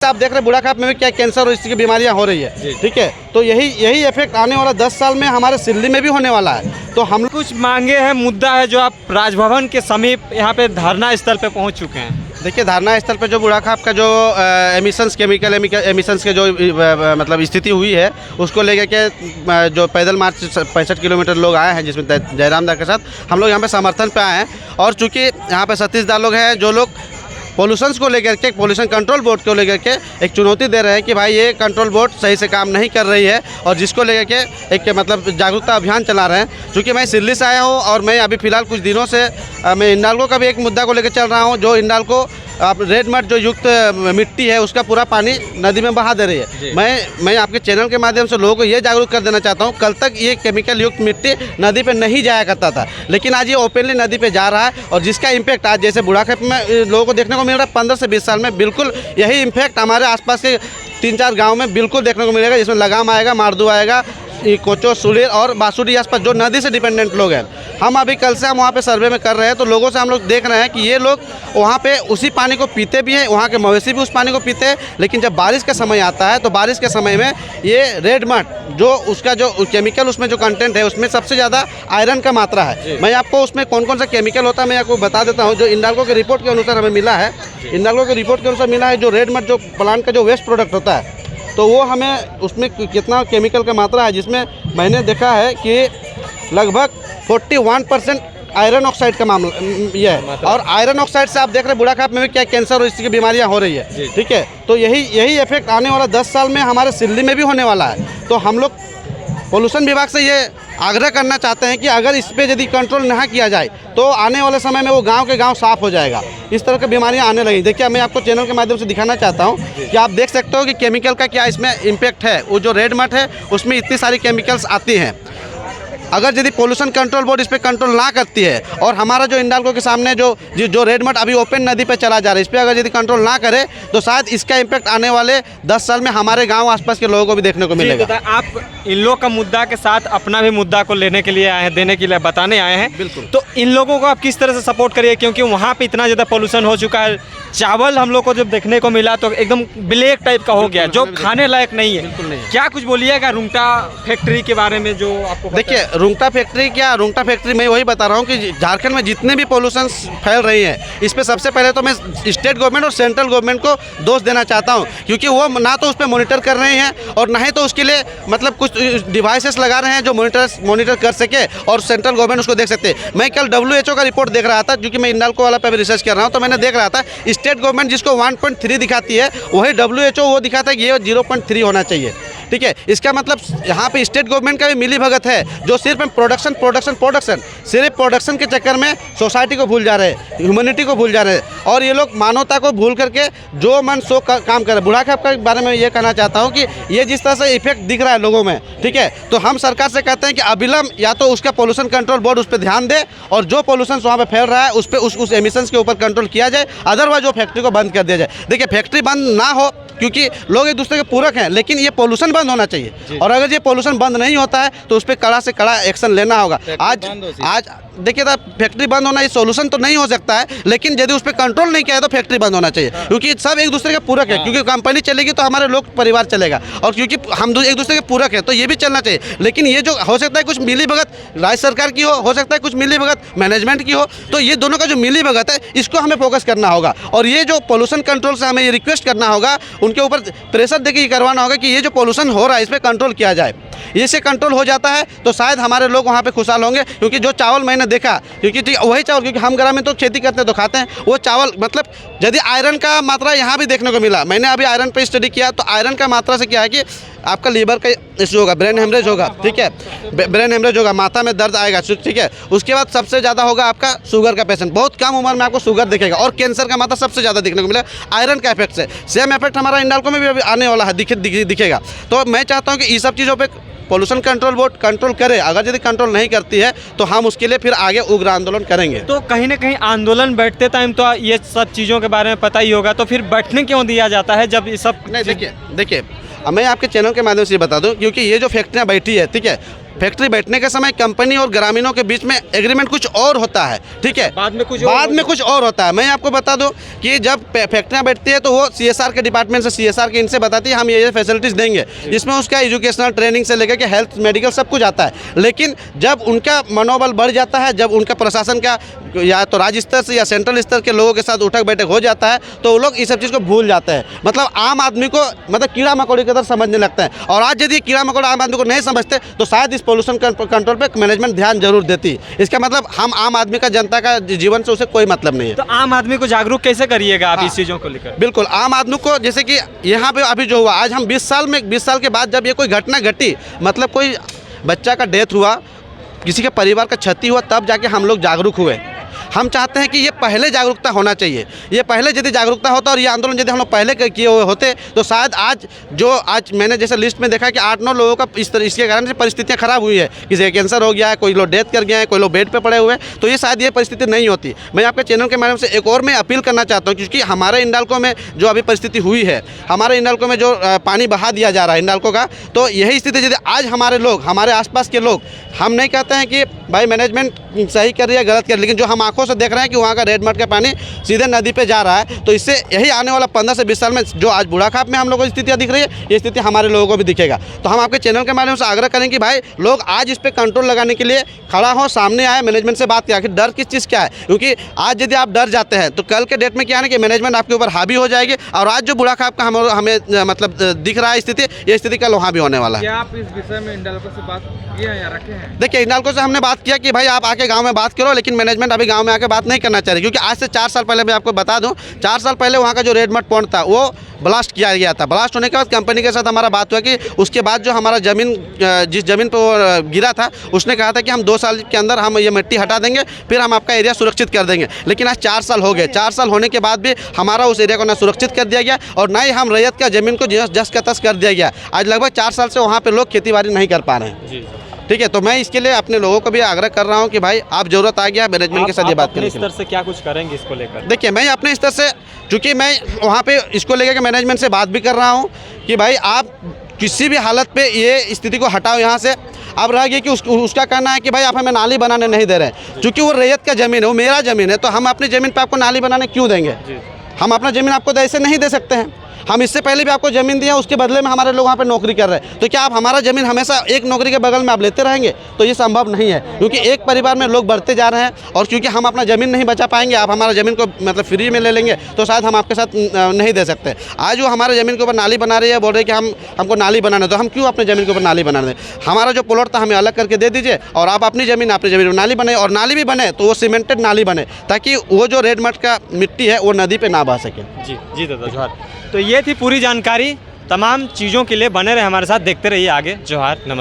आप देख रहे हैं बुढ़ाखाप में भी क्या कैंसर और इस की बीमारियां हो रही है, ठीक है। तो यही इफेक्ट आने वाला 10 साल में हमारे सिल्ली में भी होने वाला है। तो हम कुछ मांगे हैं, मुद्दा है जो आप राजभवन के समीप यहाँ पे धरना स्थल पे पहुँच चुके हैं। देखिए, धरना स्थल पे जो बुढ़ाखाप का जो एमिशंस केमिकल एमिशंस के जो मतलब स्थिति हुई है, उसको लेकर के जो पैदल मार्च 65 किलोमीटर लोग आए हैं, जिसमें जयराम दा के साथ हम लोग यहाँ पे समर्थन पे आए हैं। और चूँकि यहाँ पे सतीश दा लोग हैं जो लोग पोल्यूशंस को लेकर के, पोल्यूशन कंट्रोल बोर्ड को लेकर के एक चुनौती दे रहे हैं कि भाई ये कंट्रोल बोर्ड सही से काम नहीं कर रही है, और जिसको लेकर के एक मतलब जागरूकता अभियान चला रहे हैं। चूँकि मैं सिल्ली से आया हूँ और मैं अभी फ़िलहाल कुछ दिनों से मैं इंडाल्को का भी एक मुद्दा को लेकर चल रहा हूँ, जो इंडाल्को रेड मड जो युक्त मिट्टी है उसका पूरा पानी नदी में बहा दे रही है। मैं आपके चैनल के माध्यम से लोगों को ये जागरूक कर देना चाहता हूँ, कल तक ये केमिकल युक्त मिट्टी नदी पे नहीं जाया करता था, लेकिन आज ये ओपनली नदी पे जा रहा है। और जिसका इम्पैक्ट आज जैसे बुढ़ाखाप में लोगों को देखने को मिल रहा है, 15 से 20 साल में बिल्कुल यही इम्पैक्ट हमारे आसपास के 3-4 गाँव में बिल्कुल देखने को मिलेगा, जिसमें लगाम आएगा, मारदू आएगा, कोचो, सुलीर और बासुरी आसपास जो नदी से डिपेंडेंट लोग हैं। हम अभी कल से हम वहाँ पे सर्वे में कर रहे हैं, तो लोगों से हम लोग देख रहे हैं कि ये लोग वहाँ पे उसी पानी को पीते भी हैं, वहाँ के मवेशी भी उस पानी को पीते हैं। लेकिन जब बारिश का समय आता है तो बारिश के समय में ये रेड मड जो उसका जो केमिकल उसमें जो कंटेंट है, उसमें सबसे ज़्यादा आयरन का मात्रा है। मैं आपको उसमें कौन कौन सा केमिकल होता है मैं आपको बता देता हूँ। जो इंडाल्को के रिपोर्ट के अनुसार हमें मिला है, इंडाल्को के रिपोर्ट के अनुसार मिला है, जो रेड मड जो प्लांट का जो वेस्ट प्रोडक्ट होता है, तो वो हमें उसमें कितना केमिकल का मात्रा है, जिसमें मैंने देखा है कि लगभग 41% आयरन ऑक्साइड का मामला ये है। और आयरन ऑक्साइड से आप देख रहे हैं बुढ़ाखाप में भी क्या कैंसर और इस की बीमारियां हो रही है, ठीक है। तो यही इफेक्ट आने वाला 10 साल में हमारे सिल्ली में भी होने वाला है। तो हम लोग पोल्यूशन विभाग से ये आग्रह करना चाहते हैं कि अगर इस पर यदि कंट्रोल नहीं किया जाए तो आने वाले समय में वो गांव के गांव साफ हो जाएगा, इस तरह की बीमारियां आने लगेंगी। देखिए, मैं आपको चैनल के माध्यम से दिखाना चाहता हूं कि आप देख सकते हो कि केमिकल का क्या इसमें इम्पैक्ट है। वो जो रेड मड है उसमें इतनी सारी केमिकल्स आती हैं। अगर यदि पोल्यूशन कंट्रोल बोर्ड इस पर कंट्रोल ना करती है, और हमारा जो इंडाल्को के सामने जो रेड मड अभी ओपन नदी पे चला जा रहा है, इस पर अगर यदि कंट्रोल ना करे तो शायद इसका इम्पैक्ट आने वाले 10 साल में हमारे गांव आसपास के लोगों को भी देखने को मिलेगा। आप इन लोग का मुद्दा के साथ अपना भी मुद्दा को लेने के लिए आए हैं, देने के लिए बताने आए हैं। बिल्कुल। तो इन लोगों को आप किस तरह से सपोर्ट करिए, क्योंकि वहाँ पे इतना ज़्यादा पोल्यूशन हो चुका है। चावल हम लोग को जब देखने को मिला तो एकदम ब्लैक टाइप का हो गया, जो खाने लायक नहीं है। बिल्कुल नहीं है। क्या कुछ बोलिएगा रुंगटा फैक्ट्री के बारे में जो आपको? देखिए, रुंगटा फैक्ट्री मैं वही बता रहा हूँ कि झारखंड में जितने भी पोल्यूशन फैल रही हैं, इस पर सबसे पहले तो मैं स्टेट गवर्नमेंट और सेंट्रल गवर्नमेंट को दोष देना चाहता हूँ, क्योंकि वो ना तो उस पर मॉनिटर कर रहे हैं और ना ही तो उसके लिए मतलब कुछ डिवाइसेस लगा रहे हैं जो मॉनिटर कर सके और सेंट्रल गवर्नमेंट उसको देख सकते हैं। मैं कल WHO का रिपोर्ट देख रहा था, क्योंकि मैं इंडाल्को वाला पे भी रिसर्च कर रहा हूँ, तो मैंने देख रहा था स्टेट गवर्नमेंट जिसको 1.3 दिखाती है, वही WHO वो दिखाता है कि ये 0.3 होना चाहिए, ठीक है। इसका मतलब यहाँ पे स्टेट गवर्नमेंट का भी मिली भगत है, जो सिर्फ प्रोडक्शन सिर्फ प्रोडक्शन के चक्कर में सोसाइटी को भूल जा रहे हैं, ह्यूमैनिटी को भूल जा रहे हैं, और ये लोग मानवता को भूल करके जो मन सो काम कर रहे हैं। बुढ़ाखाप के बारे में ये कहना चाहता हूँ कि ये जिस तरह से इफेक्ट दिख रहा है लोगों में, ठीक है, तो हम सरकार से कहते हैं कि अविलंब या तो उसका पोल्यूशन कंट्रोल बोर्ड उस पर ध्यान दे, और जो पोल्यूशन वहाँ पे फैल रहा है उस पर उस एमिशंस के ऊपर कंट्रोल किया जाए, अदरवाइज वो फैक्ट्री को बंद कर दिया जाए। देखिए, फैक्ट्री बंद ना हो, क्योंकि लोग एक दूसरे के पूरक हैं, लेकिन ये पोल्यूशन बंद होना चाहिए। और अगर ये पोल्यूशन बंद नहीं होता है तो उस पर कड़ा से कड़ा एक्शन लेना होगा। आज देखिए, फैक्ट्री बंद होना ये सोल्यूशन तो नहीं हो सकता है, लेकिन यदि उस पर कंट्रोल नहीं किया है तो फैक्ट्री बंद होना चाहिए, क्योंकि सब एक दूसरे के पूरक है। क्योंकि कंपनी चलेगी तो हमारे लोग परिवार चलेगा, और क्योंकि हम एक दूसरे के पूरक है तो ये भी चलना चाहिए। लेकिन ये जो हो सकता है कुछ मिली भगत राज्य सरकार की हो सकता है कुछ मिली भगत मैनेजमेंट की हो, तो ये दोनों का जो मिली भगत है इसको हमें फोकस करना होगा। और ये जो पोल्यूशन कंट्रोल से हमें ये रिक्वेस्ट करना होगा, उनके ऊपर प्रेशर देके करवाना होगा कि ये जो पोल्यूशन हो रहा है इस पर कंट्रोल किया जाए। इससे कंट्रोल हो जाता है तो शायद हमारे लोग वहाँ पे खुशहाल होंगे। क्योंकि जो चावल मैंने देखा, क्योंकि वही चावल, क्योंकि हम ग्रामीण तो खेती करते हैं तो खाते हैं, वो चावल मतलब यदि आयरन का मात्रा यहाँ भी देखने को मिला। मैंने अभी आयरन पे स्टडी किया, तो आयरन का मात्रा से क्या है कि आपका लीवर का इश्यू होगा, ब्रेन हेमरेज होगा, ठीक है, ब्रेन हेमरेज होगा, माथा में दर्द आएगा, ठीक है। उसके बाद सबसे ज़्यादा होगा आपका शुगर का पेशेंट, बहुत कम उम्र में आपको शुगर दिखेगा, और कैंसर का मात्रा सबसे ज़्यादा देखने को मिलेगा आयरन का इफेक्ट से। सेम इफेक्ट हमारा इंडाल्को में भी अभी आने वाला है, दिखेगा। तो मैं चाहता हूँ कि ये सब चीज़ों पर पोल्यूशन कंट्रोल बोर्ड कंट्रोल करे। अगर यदि कंट्रोल नहीं करती है तो हम उसके लिए फिर आगे उग्र आंदोलन करेंगे। तो कहीं ना कहीं आंदोलन बैठते टाइम तो ये सब चीज़ों के बारे में पता ही होगा, तो फिर बैठने क्यों दिया जाता है जब ये सब? नहीं, देखिए मैं आपके चैनल के माध्यम से बता दूं, क्योंकि ये जो फैक्ट्रियाँ बैठी है, ठीक है, फैक्ट्री बैठने के समय कंपनी और ग्रामीणों के बीच में एग्रीमेंट कुछ और होता है, ठीक है, बाद में कुछ और होता है। मैं आपको बता दूं कि जब फैक्ट्रियाँ बैठती है तो वो CSR के डिपार्टमेंट से, CSR के इनसे बताती है हम ये फैसिलिटीज़ देंगे, जिसमें उसका एजुकेशनल ट्रेनिंग से लेकर के हेल्थ मेडिकल सब कुछ आता है। लेकिन जब उनका मनोबल बढ़ जाता है, जब उनका प्रशासन का या तो राज्य स्तर से या सेंट्रल स्तर के लोगों के साथ उठक बैठक हो जाता है तो वो लोग इस सब चीज़ को भूल जाते हैं। मतलब आम आदमी को मतलब कीड़ा मकोड़े की तरह समझने लगता है। और आज यदि कीड़ा मकोड़ा आम आदमी को नहीं समझते तो शायद इस पोल्यूशन कंट्रोल पे मैनेजमेंट ध्यान जरूर देती। इसका मतलब हम आम आदमी का, जनता का जीवन से उसे कोई मतलब नहीं है। तो आम आदमी को जागरूक कैसे करिएगा आप इस चीज़ों को लेकर? बिल्कुल, आम आदमी को, जैसे कि यहाँ पे अभी जो हुआ, आज हम 20 साल के बाद जब ये कोई घटना घटी, मतलब कोई बच्चा का डेथ हुआ, किसी के परिवार का क्षति हुआ, तब जाके हम लोग जागरूक हुए। हम चाहते हैं कि ये पहले जागरूकता होना चाहिए। ये पहले यदि जागरूकता होता और ये आंदोलन यदि हम लोग पहले किए हुए होते तो शायद आज मैंने जैसे लिस्ट में देखा कि 8-9 लोगों का इसके कारण से परिस्थितियाँ खराब हुई है। किसी का कैंसर हो गया है, कोई लोग डेथ कर गया है, कोई लोग बेड पे पड़े हुए हैं, तो ये शायद ये परिस्थिति नहीं होती। मैं आपके चैनल के माध्यम से एक और मैं अपील करना चाहता हूँ, क्योंकि हमारे इंडाल्को में जो अभी परिस्थिति हुई है, हमारे इंडाल्को में जो पानी बहा दिया जा रहा है इंडाल्को का, तो यही स्थिति यदि आज हमारे लोग, हमारे आसपास के लोग, हम नहीं कहते हैं कि भाई मैनेजमेंट सही कर रही है, गलत कर रही है, लेकिन जो हम आंखों से देख रहे हैं कि वहाँ का रेड मड का पानी सीधे नदी पे जा रहा है, तो इससे यही आने वाला 15 से 20 साल में जो आज बूढ़ाखाप में हम लोगों को स्थितियाँ दिख रही है, ये स्थिति हमारे लोगों को भी दिखेगा। तो हम आपके चैनल के माध्यम से आग्रह करेंगे कि भाई लोग आज इस पे कंट्रोल लगाने के लिए खड़ा हो, सामने आए, मैनेजमेंट से बात किया। आखिर डर किस चीज़ का है? क्योंकि आज यदि आप डर जाते हैं तो कल के डेट में क्या है कि मैनेजमेंट आपके ऊपर हावी हो जाएगी, और आज जो बूढ़ाखाप का हमें मतलब दिख रहा है स्थिति, ये स्थिति कल वहाँ भी होने वाला है। क्या आप इस विषय में इंडाल्को से बात किए हैं या रखे हैं? देखिए, इंडाल्को से हमने बात किया कि भाई आप आके गांव में बात करो, लेकिन मैनेजमेंट अभी गांव में आके बात नहीं करना चाह रही, क्योंकि आज से 4 साल पहले मैं आपको बता दूं, 4 साल पहले वहाँ का जो रेड मड पॉन्ड था वो ब्लास्ट किया गया था। ब्लास्ट होने के बाद कंपनी के साथ हमारा बात हुआ कि उसके बाद जो हमारा ज़मीन, जिस ज़मीन पर वो गिरा था, उसने कहा था कि हम 2 साल के अंदर हम ये मिट्टी हटा देंगे, फिर हम आपका एरिया सुरक्षित कर देंगे। लेकिन आज 4 साल हो गए, 4 साल होने के बाद भी हमारा उस एरिया को ना सुरक्षित कर दिया गया और ना ही हम रैयत का ज़मीन को जस का तस कर दिया गया। आज लगभग 4 साल से वहाँ पर लोग खेती बाड़ी नहीं कर पा रहे हैं। ठीक है, तो मैं इसके लिए अपने लोगों को भी आग्रह कर रहा हूं कि भाई आप जरूरत आ गया मैनेजमेंट के साथ ये बात करने के लिए। स्तर से क्या कुछ करेंगे इसको लेकर? देखिए, मैं अपने स्तर से, चूँकि मैं वहाँ पे इसको लेकर के मैनेजमेंट से बात भी कर रहा हूँ कि भाई आप किसी भी हालत पे ये स्थिति को हटाओ यहाँ से। अब रह गया कि उसका कहना है कि भाई आप हमें नाली बनाने नहीं दे रहे हैं, क्योंकि वो रैयत का ज़मीन है, वो मेरा ज़मीन है, तो हम अपनी ज़मीन पर आपको नाली बनाने क्यों देंगे? हम अपना ज़मीन आपको ऐसे नहीं दे सकते हैं। हम इससे पहले भी आपको ज़मीन दिया, उसके बदले में हमारे लोग वहाँ पे नौकरी कर रहे हैं, तो क्या आप हमारा ज़मीन हमेशा एक नौकरी के बगल में आप लेते रहेंगे? तो ये संभव नहीं है, क्योंकि एक परिवार में लोग बढ़ते जा रहे हैं, और क्योंकि हम अपना ज़मीन नहीं बचा पाएंगे, आप हमारा ज़मीन को मतलब फ्री में ले लेंगे, तो शायद हम आपके साथ नहीं दे सकते। आज वो हमारे ज़मीन के ऊपर नाली बना रही है, बोल रहे कि हमको नाली बनाना, तो हम क्यों अपने ज़मीन के ऊपर नाली बना दें? हमारा जो प्लॉट था हमें अलग करके दे दीजिए, और आप अपनी ज़मीन पर नाली बनाए, और नाली भी बने तो वो सीमेंटेड नाली बने, ताकि वो जो रेड मड का मिट्टी है वो नदी पर ना बह सके। जी दादा, जोहार। तो ये थी पूरी जानकारी। तमाम चीज़ों के लिए बने रहे हमारे साथ, देखते रहिए आगे। जोहार, नमस्ते।